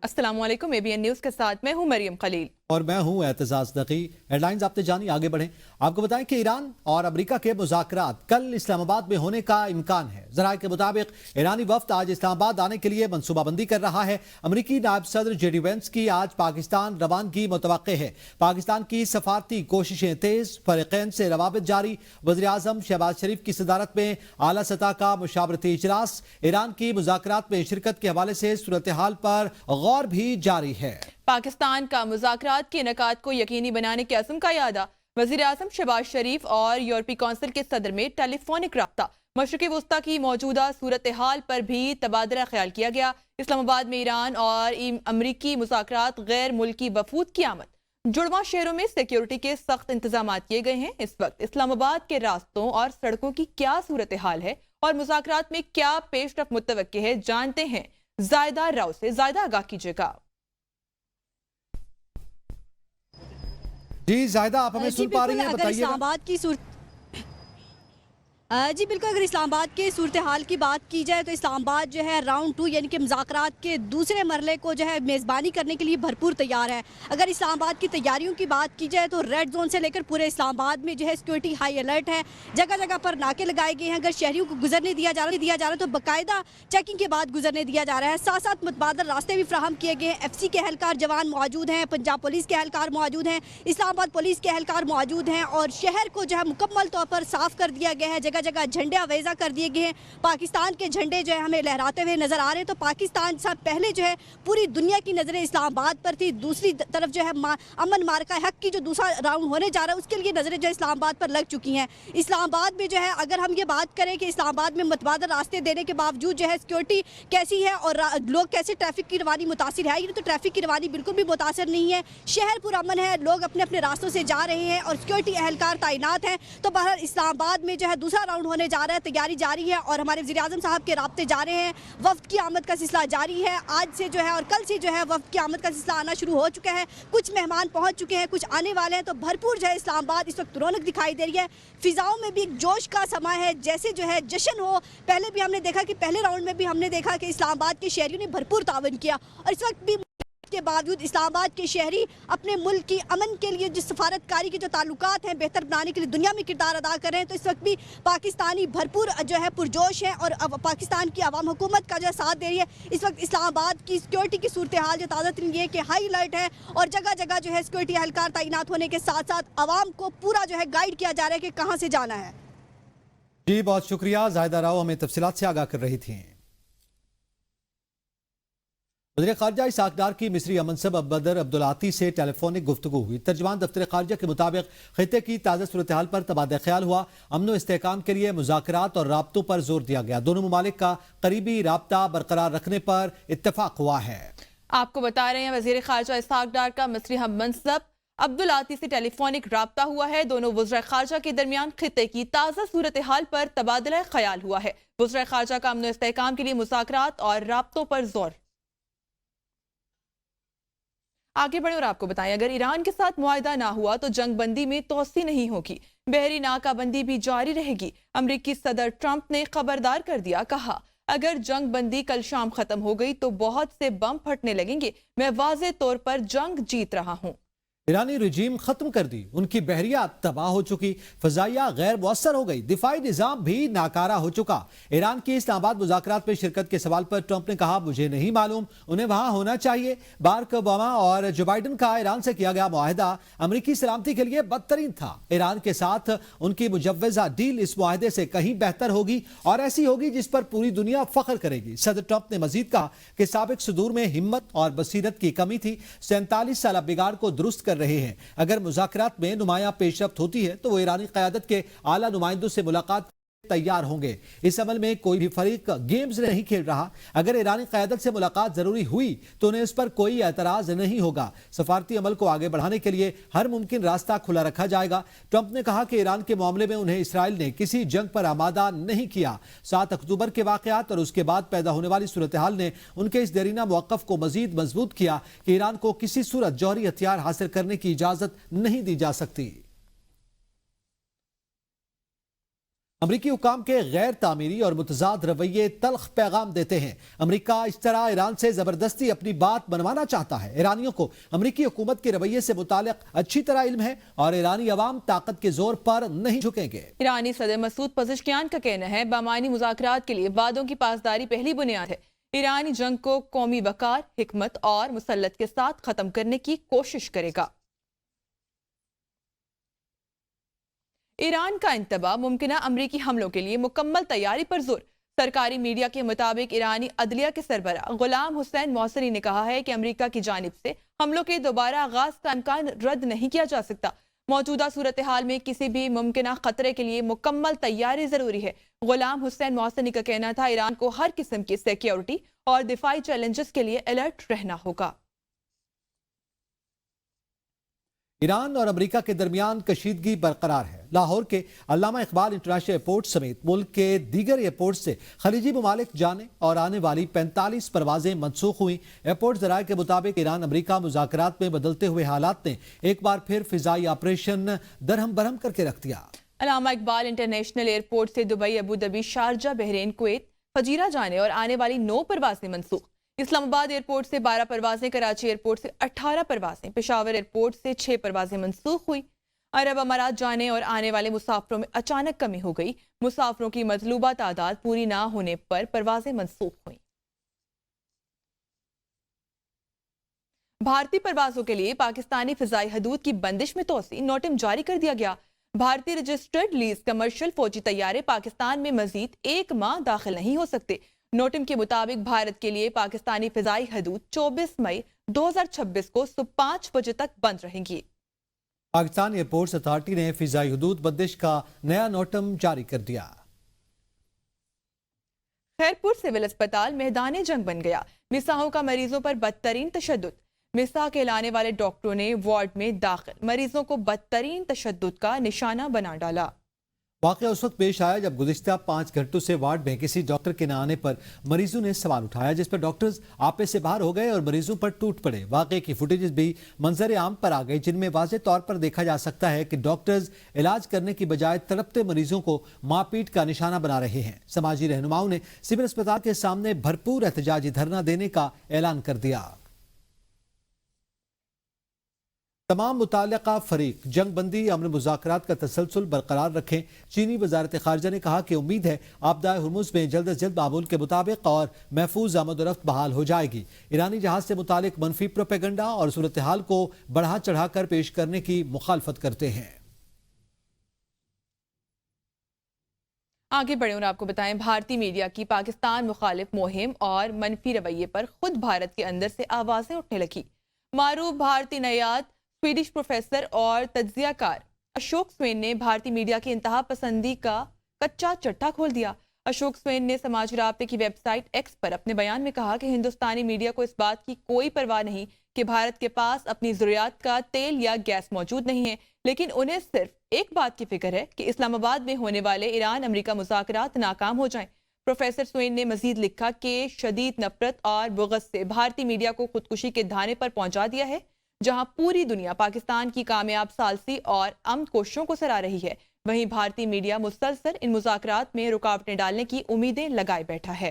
अस्सलामुअलैकुम, ABN news के साथ मैं हूं मरियम खलील और मैं हूं एतजाज नकी। हेडलाइंस आपने जानी, आगे बढ़ें। आपको बताएं कि ईरान और अमेरिका के मुज़ाकरात कल इस्लामाबाद में होने का इम्कान है। ज़राए के मुताबिक ईरानी वफ्द आज इस्लामाबाद आने के लिए मंसूबाबंदी कर रहा है। अमेरिकी नायब सदर JD वेंस की आज पाकिस्तान रवानगी मुतवक्के है। पाकिस्तान की सफारती कोशिशें तेज, फरीकैन से रवाबित जारी। वज़ीर आज़म शहबाज शरीफ की सदारत में आला सतह का मुशावरती इजलास। ईरान की मुज़ाकरात में शिरकत के हवाले से सूरत हाल पर गौर भी जारी है। पाकिस्तान का मुज़ाकरात के इनेकाद को यकीनी बनाने के अज़्म का यादा। वज़ीर आज़म शहबाज शरीफ और यूरोपीय कौंसिल के सदर में टेलीफोनिक राब्ता। मशरिक़ी वुस्ता की मौजूदा सूरत हाल पर भी तबादला ख्याल किया गया। इस्लामाबाद में ईरान और अमरीकी मुज़ाकरात गैर मुल्की वफूद की आमद। जुड़वा शहरों में सिक्योरिटी के सख्त इंतजाम किए गए हैं। इस वक्त इस्लामाबाद के रास्तों और सड़कों की क्या सूरत हाल है और मुज़ाकरात में क्या पेशरफ मुतवक्के है, जानते हैं जायदा राव से। जायदा आगाह कीजिएगा। जी जायदा, आप हमें सुन पा रही हैं, बताइए। इस्लामाबाद की जी बिल्कुल, अगर इस्लामाबाद के सूरत हाल की बात की जाए तो इस्लामाबाद जो है राउंड 2 यानी कि मुज़ाकरात के दूसरे मरले को जो है मेज़बानी करने के लिए भरपूर तैयार है। अगर इस्लामाबाद की तैयारियों की बात की जाए तो रेड जोन से लेकर पूरे इस्लामाबाद में जो है सिक्योरिटी हाई अलर्ट है। जगह जगह पर नाके लगाए गए हैं। अगर शहरियों को गुजरने दिया जा रहा है तो बाकायदा चेकिंग के बाद गुजरने दिया जा रहा है। साथ साथ मुतबादल रास्ते भी फ्राहम किए गए हैं। FC के एहलकार जवान मौजूद हैं, पंजाब पुलिस के एहलकार मौजूद हैं, इस्लामाबाद पुलिस के एहलकार मौजूद हैं और शहर को जो है मुकम्मल तौर पर साफ कर दिया गया है। जगह जगह झंडे अवेजा कर दिए गए हैं। पाकिस्तान के झंडे जो है हमें लहराते हुए नजर आ रहे हैं। तो पाकिस्तान से पहले जो है पूरी दुनिया की नजरें इस्लामाबाद पर थी। दूसरी तरफ जो है अमन मार्का हक की जो दूसरा राउंड होने जा रहा है उसके लिए नजरें जो है इस्लामाबाद पर लग चुकी हैं। इस्लामाबाद में जो है अगर हम ये बात करें कि इस्लामाबाद में मुतबादल रास्ते देने के बावजूद जो है सिक्योरिटी कैसी है और लोग कैसे ट्रैफिक की रवानी मुतासिर है, ये तो ट्रैफिक की रवानी बिल्कुल भी मुतासिर नहीं है। शहर पुरअमन है, लोग अपने अपने रास्तों से जा रहे हैं और सिक्योरिटी एहलकार तैनात हैं। तो बहर इस्लामाबाद में जो है दूसरा राउंड होने जा रहा है, तैयारी जारी है और हमारे वज़ीर आज़म साहब के राब्ते जा रहे हैं। वफ्द की आमद का सिलसिला जारी है। आज से जो है और कल से जो है वफ्द की आमद का सिलसिला आना शुरू हो चुका है। कुछ मेहमान पहुंच चुके हैं, कुछ आने वाले हैं। तो भरपूर जो है इस्लामाबाद इस वक्त रौनक दिखाई दे रही है। फिजाओं में भी एक जोश का समा है, जैसे जो है जश्न हो। पहले भी हमने देखा कि पहले राउंड में भी हमने देखा कि इस्लामाबाद के शहरियों ने भरपूर तावन किया और इस वक्त भी के बावजूद इस्लामाबाद के शहरी अपने मुल्क की अमन के लिए जिस सफारतकारी के जो ताल्लुकात हैं बेहतर बनाने के लिए दुनिया में किरदार अदा कर रहे हैं। तो इस वक्त भी पाकिस्तानी भरपूर जो है पुरजोश है और पाकिस्तान की आवाम हुकूमत का जो है साथ दे रही है। इस वक्त इस्लामाबाद की सिक्योरिटी की सूरत हाल जो ताज़ा तरीन ये कि हाई अलर्ट है और जगह जगह जो है सिक्योरिटी एहलकार तैनात होने के साथ साथ आवाम को पूरा जो है गाइड किया जा रहा है कि कहाँ से जाना है। जी बहुत शुक्रिया, जायदा राव हमें तफसीलात से आगाह कर रही थी। वज़ीर ख़ारजा इसहाक़ डार की मिस्री अमनसब बदर अब्दुलाती से टेलीफोनिक गुफ्तगू हुई। तर्जमान दफ्तर ख़ारजा के मुताबिक ख़ित्ते की ताज़ा सूरत हाल पर तबादला ख्याल हुआ। अमन व इस्तेहकाम के लिए मुज़ाकरात और राब्तों पर जोर दिया गया। दोनों ममालिक का करीबी राब्ता बरकरार रखने पर इत्तफाक हुआ है। आपको बता रहे हैं वज़ीर ख़ारजा इसहाक़ डार का मिस्री हममनसब अब्दुलाती से टेलीफोनिक राब्ता हुआ है। दोनों वज़ीर ख़ारजा के दरमियान खित्ते की ताज़ा सूरत हाल पर तबादला ख्याल हुआ है। वज़ीर ख़ारजा का अमन व इस्तेहकाम के लिए मुज़ाकरात और राब्तों पर जोर। आगे बढ़े और आपको बताएं, अगर ईरान के साथ मुआहदा ना हुआ तो जंग बंदी में तोसी नहीं होगी, बहरी नाकाबंदी भी जारी रहेगी। अमरीकी सदर ट्रंप ने खबरदार कर दिया, कहा अगर जंग बंदी कल शाम खत्म हो गई तो बहुत से बम फटने लगेंगे। मैं वाज़े तौर पर जंग जीत रहा हूं। ईरानी रजीम खत्म कर दी, उनकी बहरिया तबाह हो चुकी, फजाइया गैर मुअस्सर हो गई, दिफाई निजाम भी नाकारा हो चुका। ईरान की इस्लामाबाद मुज़ाकरात में शिरकत के सवाल पर ट्रंप ने कहा मुझे नहीं मालूम, उन्हें वहां होना चाहिए। बाराक ओबामा और जो बाइडन का ईरान से किया गया मुआहदा अमरीकी सलामती के लिए बदतरीन था। ईरान के साथ उनकी मुजव्वजा डील इस मुआहदे से कहीं बेहतर होगी और ऐसी होगी जिस पर पूरी दुनिया फख्र करेगी। सदर ट्रंप ने मजीद कहा कि साबिक सदूर में हिम्मत और बसीरत की कमी थी, 47 साल बिगाड़ को दुरुस्त रहे हैं। अगर मुज़ाकरात में नुमाया पेशरफ्त होती है तो वो ईरानी क़यादत के आला नुमाइंदों से मुलाकात तैयार होंगे। इस अमल में कोई भी फरीक गेम्स नहीं खेल रहा। अगर ईरानी क़यादत से मुलाकात जरूरी हुई तो उन्हें इस पर कोई एतराज नहीं होगा। सफारती अमल को आगे बढ़ाने के लिए हर मुमकिन रास्ता खुला रखा जाएगा। ट्रंप ने कहा कि ईरान के मामले में उन्हें इसराइल ने किसी जंग पर आमादा नहीं किया। 7 अक्टूबर के वाक़यात और उसके बाद पैदा होने वाली सूरत हाल ने उनके इस देरीना मौक़िफ़ को मजीद मजबूत किया कि ईरान को किसी सूरत जौहरी हथियार हासिल करने की इजाज़त नहीं दी जा सकती। अमरीकी हुकाम के गैर तामीरी और मुतजाद रवैये तल्ख पैगाम देते हैं। अमरीका इस तरह ईरान से जबरदस्ती अपनी बात मनवाना चाहता है। ईरानियों को अमरीकी हुकूमत के रवैये से मुतालिक अच्छी तरह इल्म है और ईरानी अवाम ताकत के जोर पर नहीं झुकेंगे। ईरानी सदर मसूद पज़ेश्कियान का कहना है बामानी मुज़ाकरात के लिए वादों की पासदारी पहली बुनियाद है। ईरानी जंग को कौमी वकार, हिकमत और मुसल्लत के साथ खत्म करने की कोशिश करेगा। ईरान का इंतबा मुमकिन अमरीकी हमलों के लिए मुकम्मल तैयारी पर जोर। सरकारी मीडिया के मुताबिक ईरानी अदलिया के सरबरा गुलाम हुसैन मौसरी ने कहा है कि अमरीका की जानिब से हमलों के दोबारा आगाज का इम्कान रद्द नहीं किया जा सकता। मौजूदा सूरत हाल में किसी भी मुमकिन खतरे के लिए मुकम्मल तैयारी जरूरी है। गुलाम हुसैन मौसरी का कहना था ईरान को हर किस्म की सिक्योरिटी और दिफाई चैलेंजेस के लिए अलर्ट रहना होगा। ईरान और अमेरिका के दरमियान कशीदगी बरकरार है। लाहौर के अल्लामा इकबाल इंटरनेशनल एयरपोर्ट समेत मुल्क के दीगर एयरपोर्ट से खलीजी ममालिक जाने और आने वाली 45 परवाजें मनसूख हुई। एयरपोर्ट जराये के मुताबिक ईरान अमेरिका मुज़ाकरात में बदलते हुए हालात ने एक बार फिर फिजाई ऑपरेशन दरहम बरहम करके रख दिया। अल्लामा इकबाल इंटरनेशनल एयरपोर्ट से Dubai, Abu Dhabi, Sharjah, Bahrain, Kuwait, फजीरा जाने और आने वाली 9 परवाजें मनसूख। इस्लामाबाद एयरपोर्ट से 12 परवाजें, कराची एयरपोर्ट से 18 परवाजें, पेशावर एयरपोर्ट से 6 परवाजें मनसूख हुई। अरब अमारात जाने और आने वाले मुसाफिरों में अचानक कमी हो गई। मुसाफिरों की मतलूबा तादाद पूरी ना होने पर परवाजें मनसूख हुई। भारतीय परवाजों के लिए पाकिस्तानी फिजाई हदूद की बंदिश में तोसी, नोटिम जारी कर दिया गया। भारतीय रजिस्टर्ड लीज कमर्शियल फौजी तैयारे पाकिस्तान में मजीद 1 माह दाखिल नहीं हो सकते। नोटिम के मुताबिक भारत के लिए पाकिस्तानी फिजाई हदूद 24 मई 2026 को सुबह 5 बजे तक बंद रहेंगी। पाकिस्तान एयरपोर्ट्स अथॉरिटी ने फिजाई हदूद बंदिश का नया नोटिम जारी कर दिया। खैरपुर सिविल अस्पताल मैदान जंग बन गया। मिसाहों का मरीजों पर बदतरीन तशद्दुद। मिसाह कहलाने वाले डॉक्टरों ने वार्ड में दाखिल मरीजों को बदतरीन तशद्दुद का निशाना बना डाला। वाकया उस वक्त पेश आया जब गुज़िश्ता 5 घंटों से वार्ड में किसी डॉक्टर के न आने पर मरीजों ने सवाल उठाया, जिस पर डॉक्टर्स आपे से बाहर हो गए और मरीजों पर टूट पड़े। वाकये की फुटेजेस भी मंजर आम पर आ गई, जिनमें वाज़ेह तौर पर देखा जा सकता है कि डॉक्टर्स इलाज करने की बजाय तड़पते मरीजों को मारपीट का निशाना बना रहे हैं। समाजी रहनुमाओं ने सिविल अस्पताल के सामने भरपूर एहतजाजी धरना देने का ऐलान कर दिया। तमाम मुताल्लिका फरीक जंग बंदी अमन मुज़ाकरात का तसलसल बरकरार रखें। चीनी वजारत खारजा ने कहा कि उम्मीद है आपदा हुर्मुज़ में जल्द अज जल्द मामूल के मुताबिक और महफूज आमद-ओ-रफ्त बहाल हो जाएगी। ईरानी जहाज से मुतालिक मनफी प्रोपेगंडा और सूरत हाल को बढ़ा चढ़ाकर पेश करने की मुखालफत करते हैं। आगे बढ़े और आपको बताएं, भारतीय मीडिया की पाकिस्तान मुखालिफ मुहिम और मनफी रवैये पर खुद भारत के अंदर से आवाजें उठने लगी। मारूफ भारतीय नयाद स्वीडिश प्रोफेसर और तज्जियाकार अशोक स्वेन ने भारतीय मीडिया की इंतहा पसंदी का कच्चा चट्टा खोल दिया। अशोक स्वेन ने समाज राब्ते की वेबसाइट एक्स पर अपने बयान में कहा कि हिंदुस्तानी मीडिया को इस बात की कोई परवाह नहीं कि भारत के पास अपनी ज़रूरियात का तेल या गैस मौजूद नहीं है, लेकिन उन्हें सिर्फ एक बात की फिक्र है कि इस्लामाबाद में होने वाले ईरान अमेरिका मुज़ाकरात नाकाम हो जाएं। प्रोफेसर स्वेन ने मजीद लिखा कि शदीद नफरत और बुग़्ज़ से भारतीय मीडिया को खुदकुशी के धाने पर पहुंचा दिया है। जहां पूरी दुनिया पाकिस्तान की कामयाब सालसी और अमन कोशिशों को सराह रही है, वहीं भारतीय मीडिया मुसलसल इन मुज़ाकरात में रुकावटें डालने की उम्मीदें लगाए बैठा है।